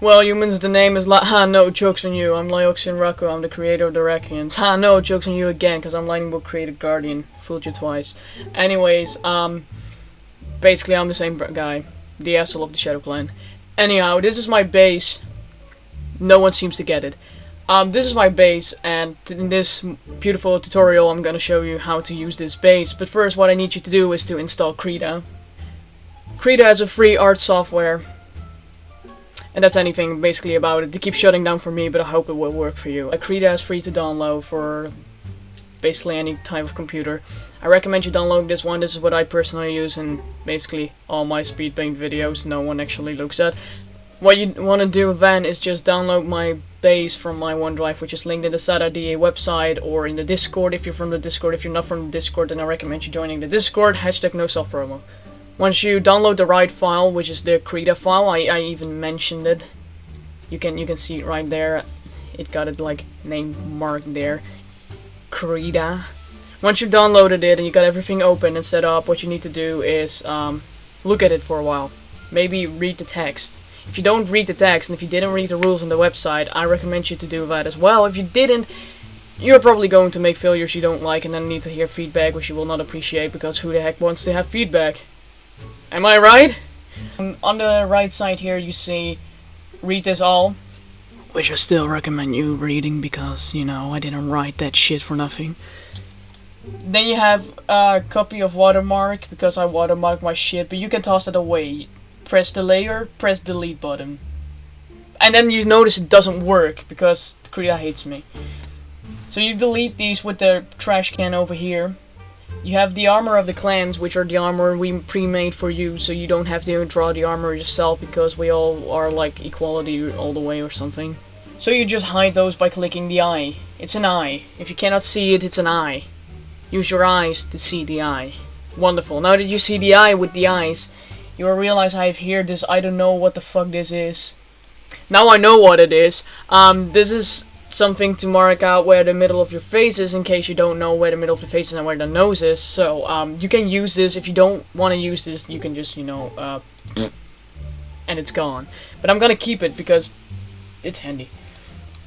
Well, humans, the name is ha, no, joke's on you. I'm Raqion, I'm the creator of the Raqions. Ha, no, joke's on you again, because I'm Lightning Bolt Created Guardian. Fooled you twice. Anyways, basically I'm the same guy. The asshole of the Shadow Clan. Anyhow, this is my base. No one seems to get it. This is my base, and in this beautiful tutorial I'm gonna show you how to use this base. But first, what I need you to do is to install Krita. Krita has a free art software. And that's anything basically about it. It keeps shutting down for me, but I hope it will work for you. Krita is free to download for basically any type of computer. I recommend you download this one. This is what I personally use in basically all my speed paint videos. No one actually looks at. What you want to do then is just download my base from my OneDrive, which is linked in the SATA.da website or in the Discord if you're from the Discord. If you're not from the Discord, then I recommend you joining the Discord. Hashtag no self-promo. Once you download the right file, which is the Krita file, I even mentioned it. You can see it right there. It got it like name marked there. Krita. Once you downloaded it and you got everything open and set up, what you need to do is look at it for a while. Maybe read the text. If you don't read the text and if you didn't read the rules on the website, I recommend you to do that as well. If you didn't, you're probably going to make failures you don't like and then need to hear feedback, which you will not appreciate, because who the heck wants to have feedback? Am I right? On the right side here you see read this all, which I still recommend you reading because, you know, I didn't write that shit for nothing. Then you have a copy of watermark, because I watermarked my shit, but you can toss it away. Press the layer, press delete button. And then you notice it doesn't work because Krita hates me. So you delete these with the trash can over here. You have the armor of the clans, which are the armor we pre-made for you, so you don't have to draw the armor yourself, because we all are like equality all the way or something. So you just hide those by clicking the eye. It's an eye. If you cannot see it, it's an eye. Use your eyes to see the eye. Wonderful. Now that you see the eye with the eyes, you will realize I have here this I don't know what the fuck this is. Now I know what it is. This is something to mark out where the middle of your face is, in case you don't know where the middle of the face is and where the nose is. So you can use this. If you don't want to use this, you can just, you know, and it's gone. But I'm gonna keep it because it's handy.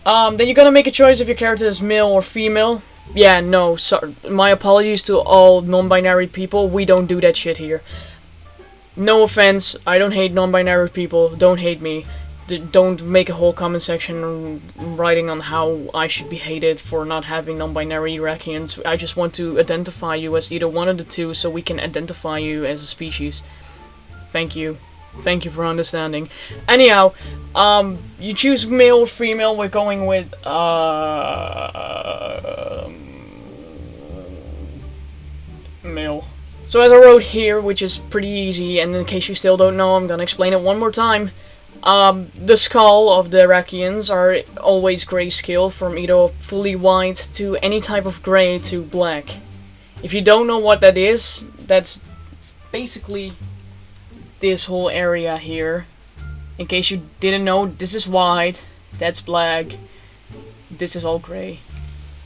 Then you're gonna make a choice if your character is male or female. Yeah, no, sorry. My apologies to all non-binary people. We don't do that shit here. No offense, I don't hate non-binary people. Don't hate me. Don't make a whole comment section writing on how I should be hated for not having non-binary Raqions. I just want to identify you as either one of the two so we can identify you as a species. Thank you. Thank you for understanding. Anyhow, you choose male or female. We're going with male. So as I wrote here, which is pretty easy, and in case you still don't know, I'm gonna explain it one more time. The skull of the Raqions are always grayscale, from either fully white to any type of gray to black. If you don't know what that is, that's basically this whole area here. In case you didn't know, this is white, that's black, this is all gray.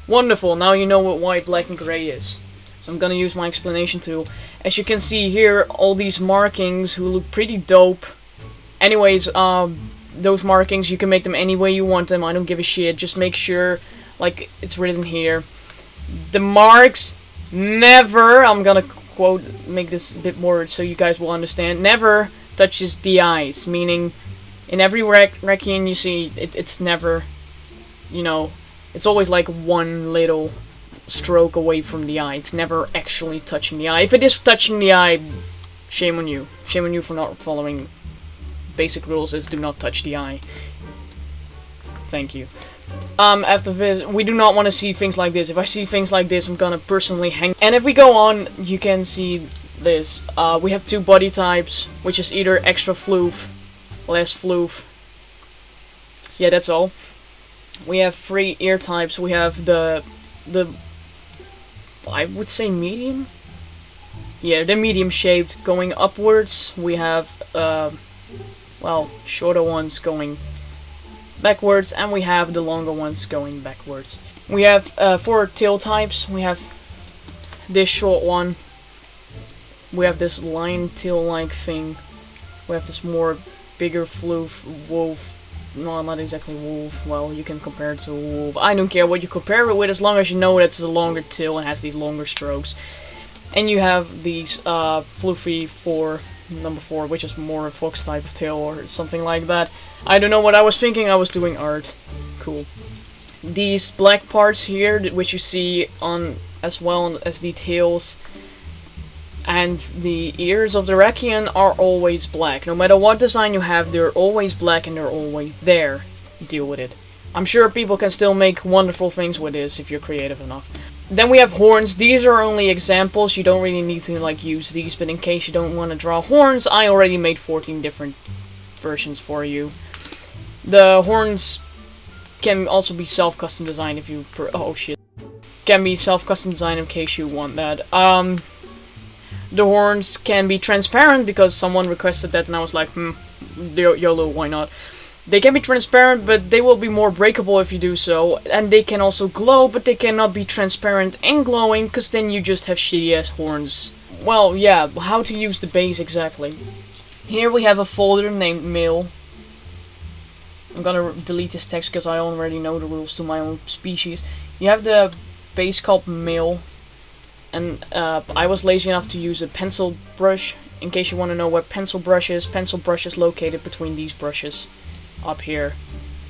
Wonderful, now you know what white, black and gray is. So I'm gonna use my explanation tool. As you can see here, all these markings who look pretty dope. Anyways, those markings, you can make them any way you want them. I don't give a shit. Just make sure, like it's written here, the marks never, I'm gonna quote, make this a bit more so you guys will understand, never touches the eyes. Meaning, in every Raqion you see, it's never, you know, it's always like one little stroke away from the eye. It's never actually touching the eye. If it is touching the eye, shame on you. Shame on you for not following basic rules is do not touch the eye. Thank you. After this, we do not want to see things like this. If I see things like this, I'm gonna personally hang. And if we go on, you can see this. We have two body types, which is either extra floof, less floof. Yeah, that's all. We have three ear types. We have the I would say medium. Yeah, they're medium shaped, going upwards. We have well, shorter ones going backwards, and we have the longer ones going backwards. We have 4 tail types. We have this short one. We have this lion tail like thing. We have this more bigger floof wolf well, not exactly wolf. Well, you can compare it to a wolf. I don't care what you compare it with, as long as you know that it's a longer tail and has these longer strokes. And you have these fluffy for number 4, which is more a fox type of tail or something like that. I don't know what I was thinking. I was doing art. Cool. These black parts here, which you see on as well as the tails and the ears of the Raqion, are always black. No matter what design you have, they're always black and they're always there. Deal with it. I'm sure people can still make wonderful things with this if you're creative enough. Then we have horns. These are only examples. You don't really need to like use these, but in case you don't want to draw horns, I already made 14 different versions for you. The horns can also be self-custom designed if you oh shit. Can be self-custom designed in case you want that. The horns can be transparent because someone requested that and I was like, YOLO, why not? They can be transparent, but they will be more breakable if you do so. And they can also glow, but they cannot be transparent and glowing, because then you just have shitty ass horns. Well, yeah, how to use the base exactly. Here we have a folder named male. I'm gonna delete this text because I already know the rules to my own species. You have the base called male. And I was lazy enough to use a pencil brush. In case you want to know what pencil brush is located between these brushes. Up here,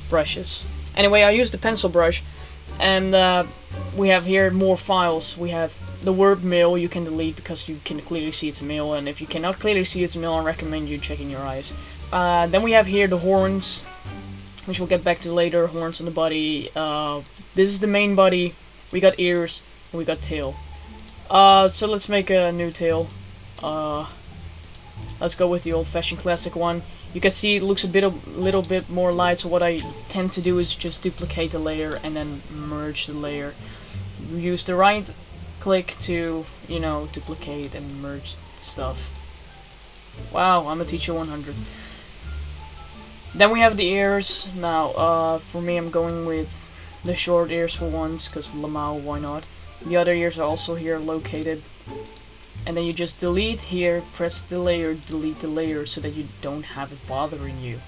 brushes. Anyway, I used the pencil brush, and we have here more files. We have the word male you can delete because you can clearly see it's a male, and if you cannot clearly see it's a male, I recommend you checking your eyes. Then we have here the horns, which we'll get back to later. Horns on the body. This is the main body. We got ears, and we got tail. So let's make a new tail. Let's go with the old-fashioned classic one. You can see it looks a little bit more light, so what I tend to do is just duplicate the layer and then merge the layer. Use the right click to, you know, duplicate and merge stuff. Wow, I'm a teacher 100. Then we have the ears. Now, for me, I'm going with the short ears for once, because LMAO, why not? The other ears are also here located. And then you just delete here, press the layer, delete the layer, so that you don't have it bothering you.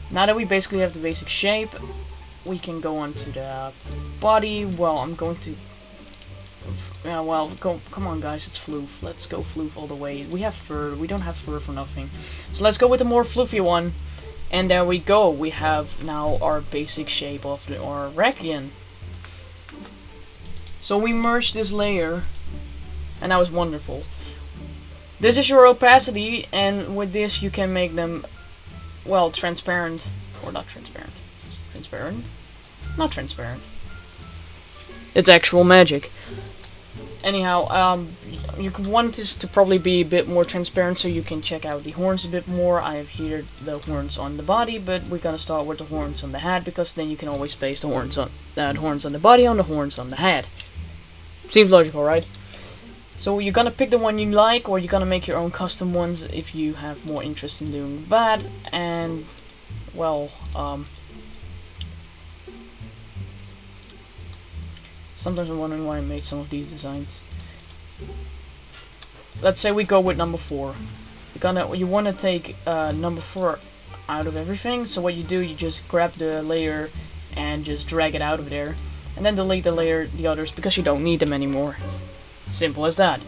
Now that we basically have the basic shape, we can go on to the body. Well, I'm going to... well, come on guys, it's floof. Let's go floof all the way. We have fur, we don't have fur for nothing. So let's go with the more floofy one. And there we go, we have now our basic shape of our Raqion. So we merged this layer. And that was wonderful. This is your opacity, and with this you can make them, well, transparent. Or not transparent. Transparent? Not transparent. It's actual magic. Anyhow, you can want this to probably be a bit more transparent so you can check out the horns a bit more. I have here the horns on the body, but we're gonna start with the horns on the head, because then you can always base the horns on the body on the horns on the head. Seems logical, right? So you're gonna pick the one you like, or you're gonna make your own custom ones if you have more interest in doing that. And well, sometimes I'm wondering why I made some of these designs. Let's say we go with number 4. You want to take number 4 out of everything. So what you do, you just grab the layer and just drag it out of there, and then delete the others, because you don't need them anymore. Simple as that.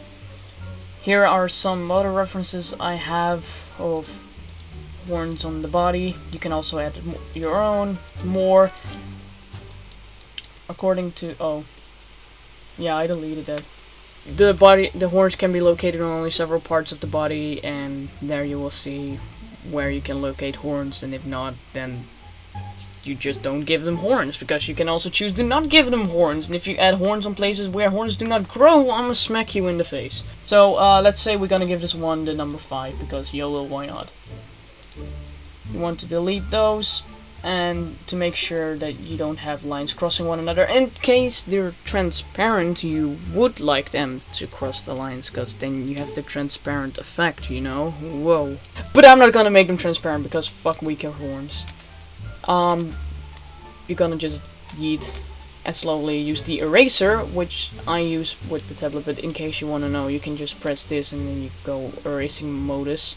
Here are some other references I have of horns on the body. You can also add your own, more. According to, oh, yeah, I deleted that. The horns can be located on only several parts of the body, and there you will see where you can locate horns, and if not, then you just don't give them horns, because you can also choose to not give them horns. And if you add horns on places where horns do not grow, I'm gonna smack you in the face. So let's say we're gonna give this one the number 5, because YOLO, why not? You want to delete those, and to make sure that you don't have lines crossing one another. In case they're transparent, you would like them to cross the lines, because then you have the transparent effect, you know? Whoa. But I'm not gonna make them transparent, because fuck weaker horns. You're gonna just yeet and slowly use the eraser, which I use with the tablet, but in case you want to know, you can just press this and then you go erasing modus,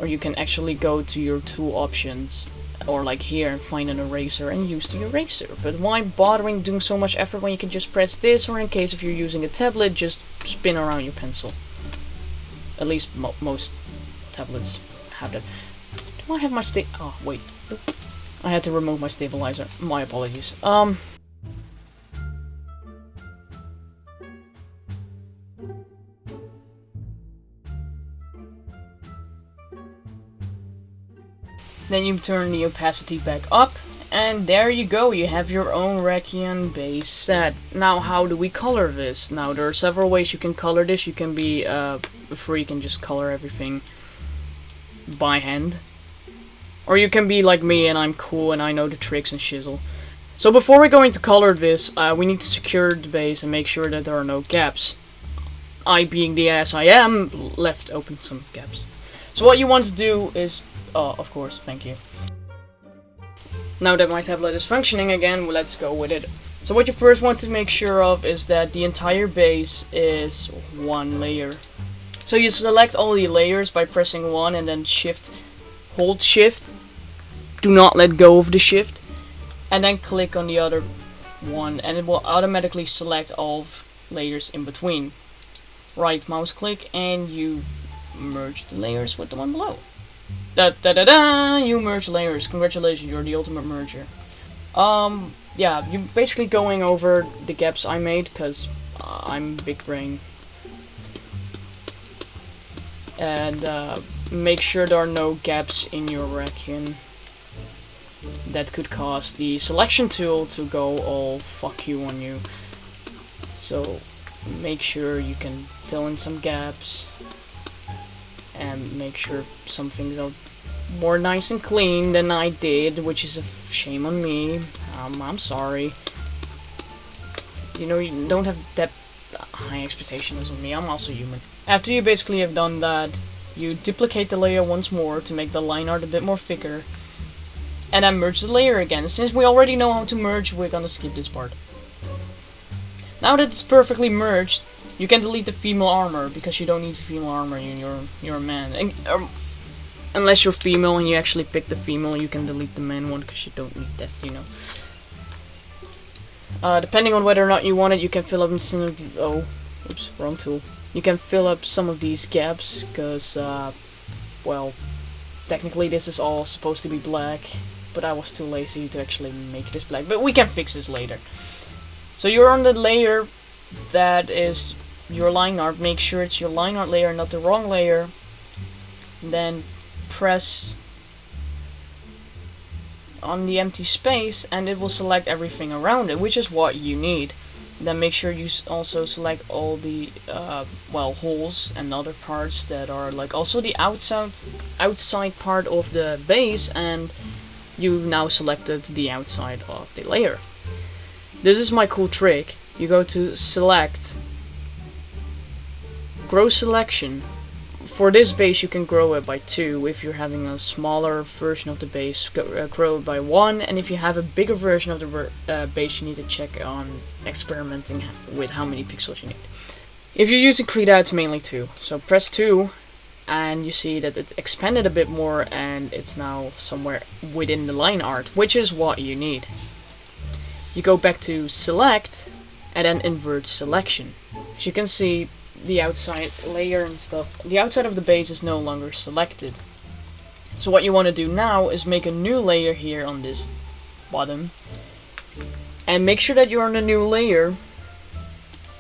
or you can actually go to your tool options, or like here and find an eraser and use the eraser. But why bothering doing so much effort when you can just press this, or in case if you're using a tablet, just spin around your pencil. At least most tablets have that. Do I have my oh wait, I had to remove my stabilizer. My apologies. Then you turn the opacity back up, and there you go, you have your own Raqion base set. Now how do we color this? Now there are several ways you can color this. You can be a freak and just color everything by hand. Or you can be like me and I'm cool and I know the tricks and shizzle. So before we're going to color this, we need to secure the base and make sure that there are no gaps. I, being the ass I am, left open some gaps. So what you want to do is, of course, thank you. Now that my tablet is functioning again, let's go with it. So what you first want to make sure of is that the entire base is one layer. So you select all the layers by pressing 1 and then hold shift. Do not let go of the shift. And then click on the other one and it will automatically select all layers in between. Right mouse click and you merge the layers with the one below. You merge layers. Congratulations, you're the ultimate merger. Yeah, you're basically going over the gaps I made because I'm big brain. And make sure there are no gaps in your Raqion. That could cause the selection tool to go all fuck you on you. So make sure you can fill in some gaps and make sure some things are more nice and clean than I did, which is a shame on me. I'm sorry. You know, you don't have that high expectations on me. I'm also human. After you basically have done that, you duplicate the layer once more to make the line art a bit more thicker. And then merge the layer again. Since we already know how to merge, we're gonna skip this part. Now that it's perfectly merged, you can delete the female armor, because you don't need female armor, you're a man. And, unless you're female and you actually pick the female, you can delete the man one, because you don't need that, you know. Depending on whether or not you want it, you can fill up some of the... Oh, oops, wrong tool. You can fill up some of these gaps, because, well, technically this is all supposed to be black. But I was too lazy to actually make this black. But we can fix this later. So you're on the layer that is your line art. Make sure it's your line art layer, not the wrong layer. Then press on the empty space and it will select everything around it, which is what you need. Then make sure you also select all the well, holes and other parts that are like also the outside part of the base, and you've now selected the outside of the layer. This is my cool trick. You go to select, grow selection. For this base you can grow it by 2. If you're having a smaller version of the base, grow it by 1. And if you have a bigger version of the base, you need to check on experimenting with how many pixels you need. If you're using krita, it's mainly 2. So press 2 and you see that it expanded a bit more and it's now somewhere within the line art, which is what you need. You go back to select and then invert selection. As you can see, the outside layer and stuff, the outside of the base is no longer selected. So what you want to do now is make a new layer here on this bottom and make sure that you're on the new layer.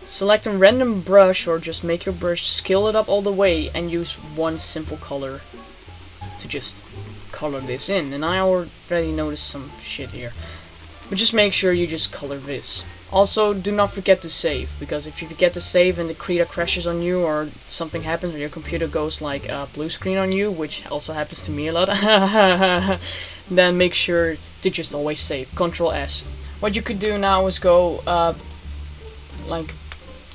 Select a random brush or just make your brush, scale it up all the way and use one simple color to just color this in. And I already noticed some shit here, but just make sure you just color this. Also, do not forget to save, because if you forget to save and the krita crashes on you or something happens or your computer goes like blue screen on you, which also happens to me a lot, then make sure to just always save. Ctrl S. What you could do now is go like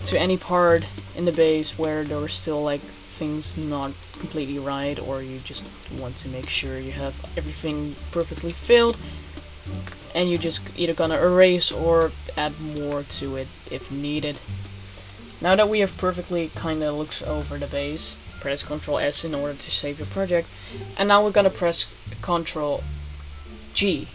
to any part in the base where there were still like things not completely right, or you just want to make sure you have everything perfectly filled. And you just either gonna erase or add more to it if needed. Now that we have perfectly kinda looked over the base, press Ctrl S in order to save your project. And now we're gonna press Ctrl G.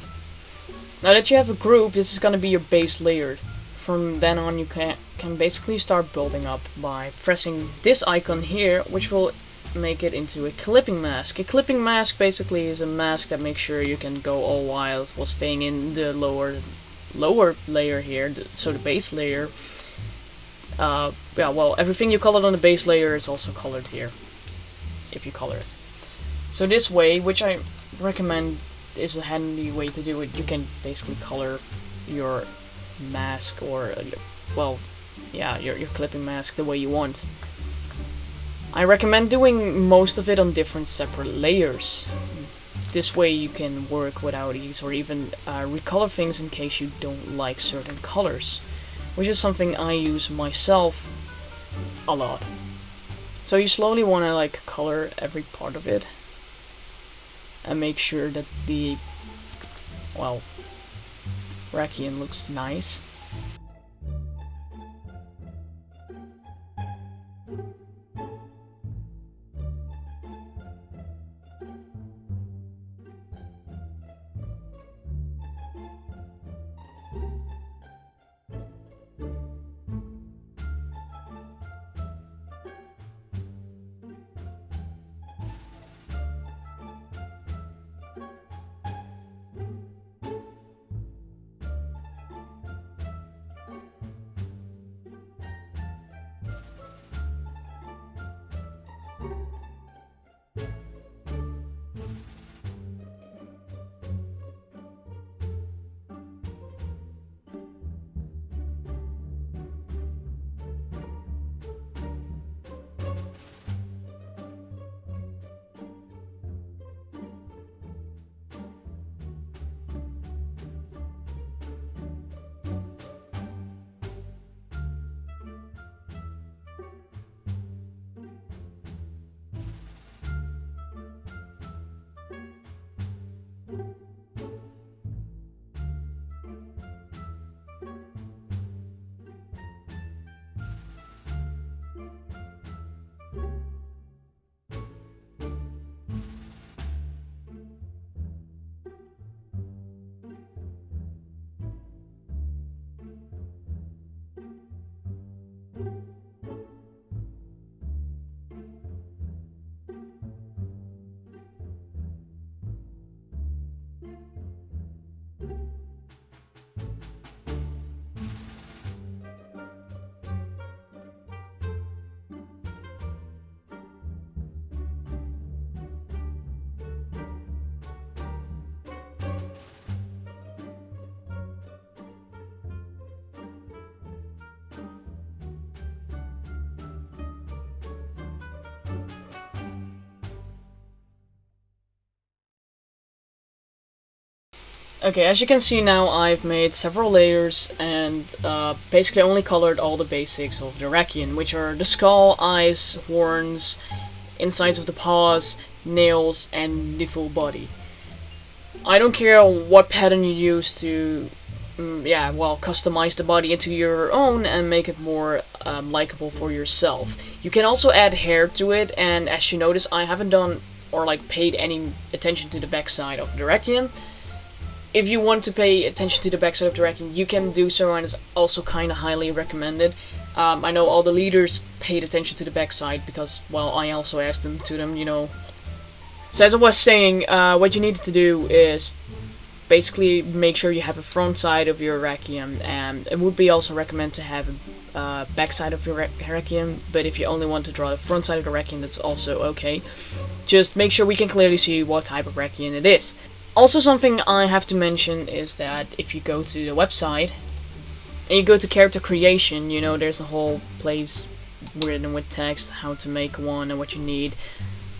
Now that you have a group, this is gonna be your base layer. From then on, you can basically start building up by pressing this icon here, which will make it into a clipping mask. A clipping mask basically is a mask that makes sure you can go all wild while staying in the lower layer here, so the base layer. Yeah, well, everything you colored on the base layer is also colored here, if you color it. So this way, which I recommend is a handy way to do it, you can basically color your mask, or well, yeah, your clipping mask the way you want. I recommend doing most of it on different separate layers. This way you can work without ease, or even recolor things in case you don't like certain colors, which is something I use myself a lot. So you slowly want to like color every part of it and make sure that the, well, Raqion looks nice. Okay, as you can see now, I've made several layers and basically only colored all the basics of the Raqion, which are the skull, eyes, horns, insides of the paws, nails, and the full body. I don't care what pattern you use to, yeah, well, customize the body into your own and make it more likable for yourself. You can also add hair to it, and as you notice, I haven't done or like paid any attention to the backside of the Raqion. If you want to pay attention to the backside of the Raqion, you can do so, and it's also kind of highly recommended. I know all the leaders paid attention to the backside because, well, I also asked them to them, you know. So as I was saying, what you need to do is basically make sure you have a front side of your Raqion, and it would be also recommended to have a backside of your Raqion, but if you only want to draw the front side of the Raqion, that's also okay. Just make sure we can clearly see what type of Raqion it is. Also, something I have to mention is that if you go to the website and you go to character creation, you know, there's a whole place written with text how to make one and what you need.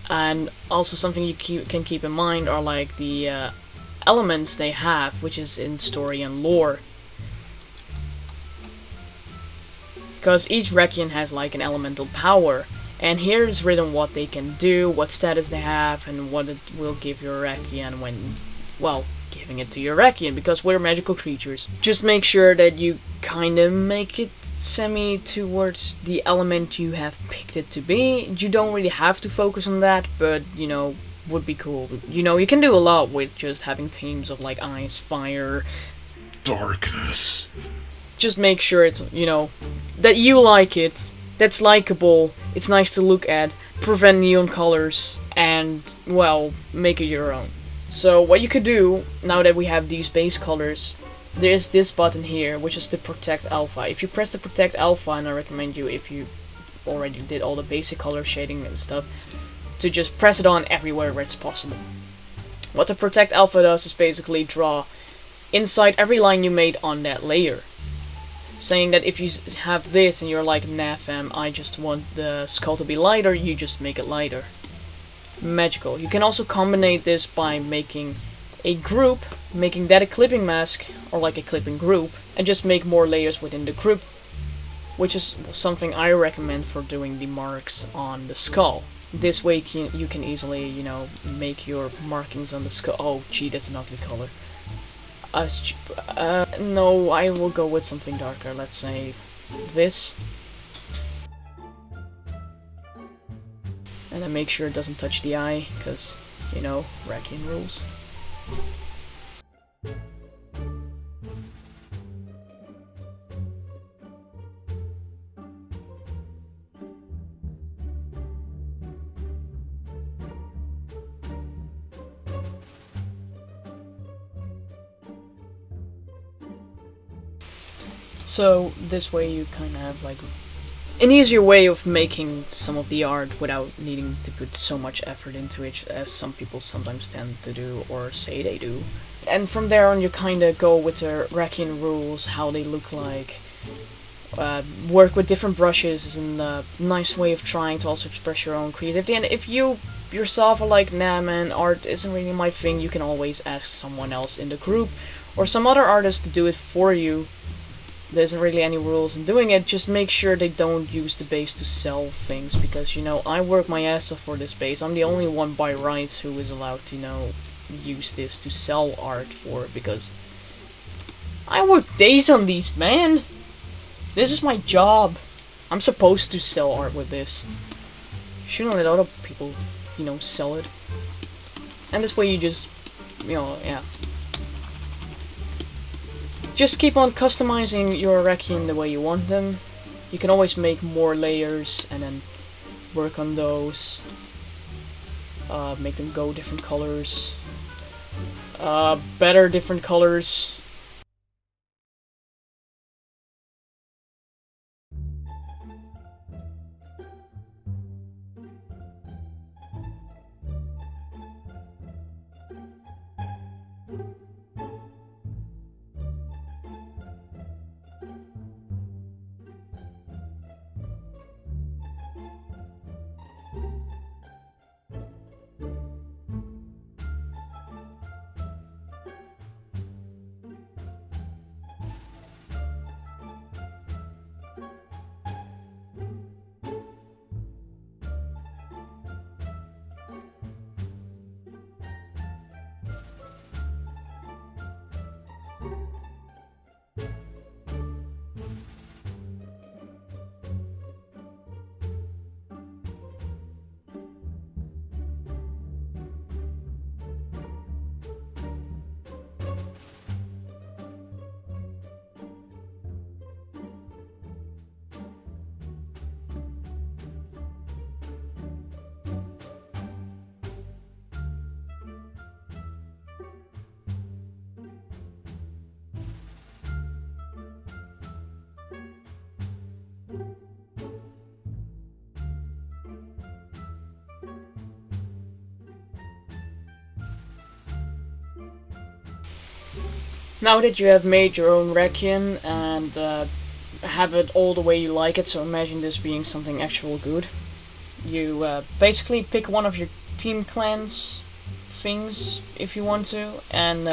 And also something you can keep in mind are like the elements they have, which is in story and lore. Because each Raqion has like an elemental power, and here is written what they can do, what status they have, and what it will give your Raqion when, well, giving it to your Raqion, because we're magical creatures. Just make sure that you kind of make it semi towards the element you have picked it to be. You don't really have to focus on that, but, you know, would be cool. You know, you can do a lot with just having themes of like ice, fire, darkness. just make sure it's, you know, that you like it, that's likable, it's nice to look at, prevent neon colors, and, well, make it your own. So what you could do, now that we have these base colors, there's this button here, which is the Protect Alpha. If you press the Protect Alpha, and I recommend you, if you already did all the basic color shading and stuff, to just press it on everywhere where it's possible. What the Protect Alpha does is basically draw inside every line you made on that layer, saying that if you have this and you're like, nah fam, I just want the skull to be lighter, you just make it lighter. Magical. You can also combine this by making a group, making that a clipping mask, or like a clipping group, and just make more layers within the group, which is something I recommend for doing the marks on the skull. This way you can easily, you know, make your markings on the skull. Oh gee, that's an ugly color. No, I will go with something darker. Let's say this. And then make sure it doesn't touch the eye, because, you know, Raqion rules. So this way you kind of have like an easier way of making some of the art without needing to put so much effort into it as some people sometimes tend to do or say they do. And from there on you kind of go with the Raqion rules, how they look like. Work with different brushes is a nice way of trying to also express your own creativity. And if you yourself are like, nah man, art isn't really my thing, you can always ask someone else in the group or some other artist to do it for you. There isn't really any rules in doing it, just make sure they don't use the base to sell things, because, you know, I work my ass off for this base. I'm the only one by rights who is allowed to, you know, use this to sell art for, because I work days on these, man! This is my job. I'm supposed to sell art with this. Shouldn't let other people, you know, sell it. And this way you just, you know, yeah. Just keep on customizing your Raqion the way you want them. You can always make more layers and then work on those. Make them go different colors. Better different colors. Now that you have made your own Raqion and have it all the way you like it, so imagine this being something actual good, you basically pick one of your team clans things if you want to, and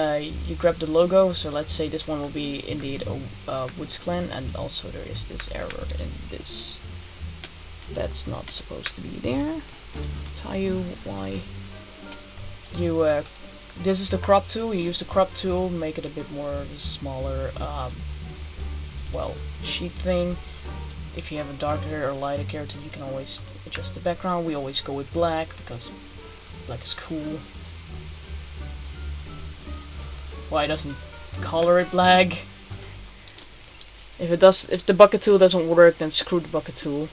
you grab the logo. So let's say this one will be indeed a Woods clan, and also there is this error in this. That's not supposed to be there. Tell you why. You this is the crop tool. You use the crop tool, make it a bit more smaller, well, sheet thing. If you have a darker or lighter character, you can always adjust the background. We always go with black because Black is cool. Why doesn't color it black? If the bucket tool doesn't work, then screw the bucket tool.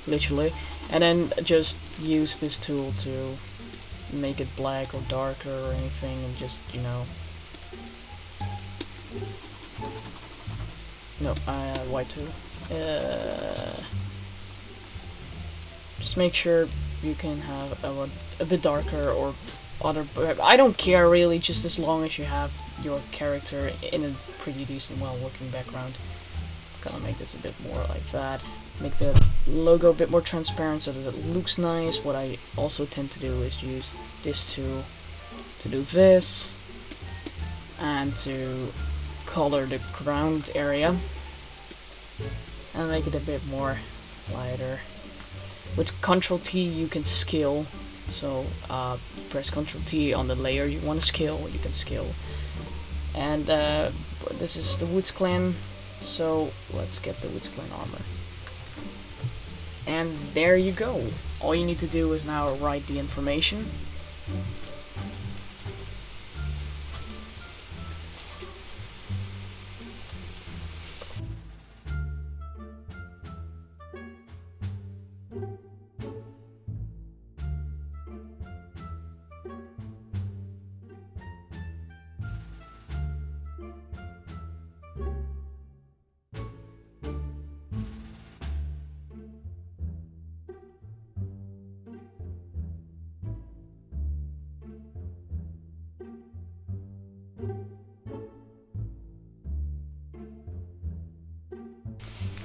Literally. And then just use this tool to make it black or darker or anything, and just, you know. No, white tool. Just make sure you can have a bit darker or other. I don't care really, just as long as you have your character in a pretty decent, well-looking background. I'm gonna make this a bit more like that. Make the logo a bit more transparent so that it looks nice. What I also tend to do is use this tool to do this and to color the ground area and make it a bit more lighter. With Ctrl T you can scale, so press Ctrl T on the layer you want to scale, you can scale. And this is the Woods Clan, so let's get the Woods Clan armor. And there you go. All you need to do is now write the information.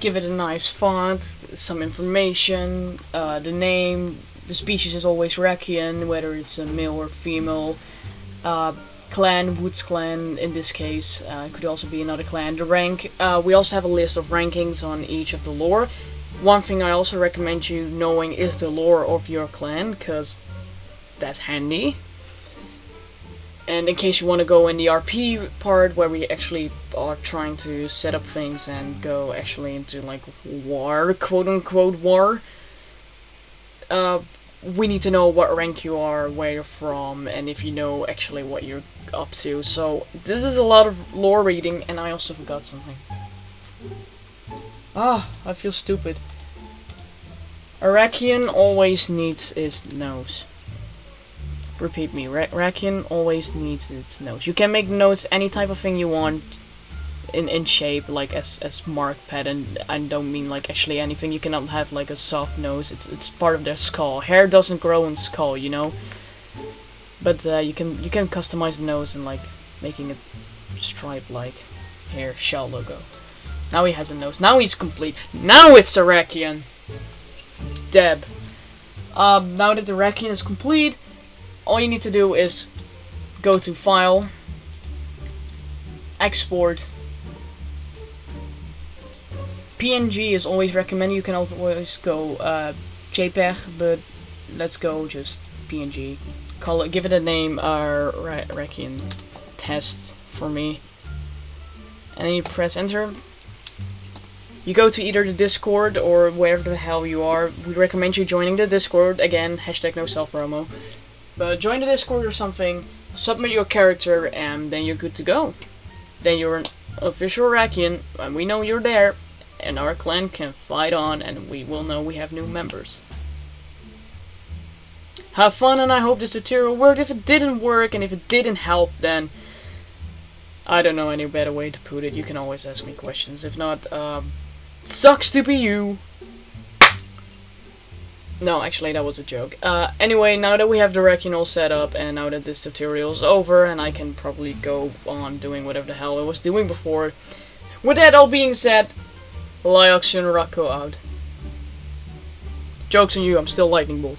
Give it a nice font, some information, the name, the species is always Raqion, whether it's a male or female, clan, Woods Clan in this case, could also be another clan. The rank, we also have a list of rankings on each of the lore. One thing I also recommend you knowing is the lore of your clan, because that's handy. And in case you want to go in the RP part, where we actually are trying to set up things and go actually into like war, quote-unquote war, we need to know what rank you are, where you're from, and if you know actually what you're up to. So this is a lot of lore reading, and I also forgot something. Ah, I feel stupid. A Raqion always needs its nose. Repeat me, Raqion always needs its nose. You can make notes any type of thing you want in shape, like as mark pattern. I don't mean like actually anything. You cannot have like a soft nose. It's part of their skull. Hair doesn't grow in skull, you know. But you can customize the nose and like making it stripe like hair shell logo. Now he has a nose. Now he's complete. Now it's the Raqion. Deb. Now that the Raqion is complete, all you need to do is go to File, Export. PNG is always recommended. You can always go JPEG, but let's go just PNG. Call it, give it a name, Raqion test for me. And then you press enter. You go to either the Discord or wherever the hell you are. We recommend you joining the Discord. Again, hashtag no self promo. But join the Discord or something, submit your character, and then you're good to go. Then you're an official Raqion, and we know you're there, and our clan can fight on, and we will know we have new members. Have fun, and I hope this tutorial worked. If it didn't work, and if it didn't help, then I don't know any better way to put it. You can always ask me questions. If not, sucks to be you. No, actually that was a joke. Anyway, now that we have the Raqion all set up, and now that this tutorial is over, and I can probably go on doing whatever the hell I was doing before. With that all being said, Raqion Raqion out. Joke's on you, I'm still lightning bolt.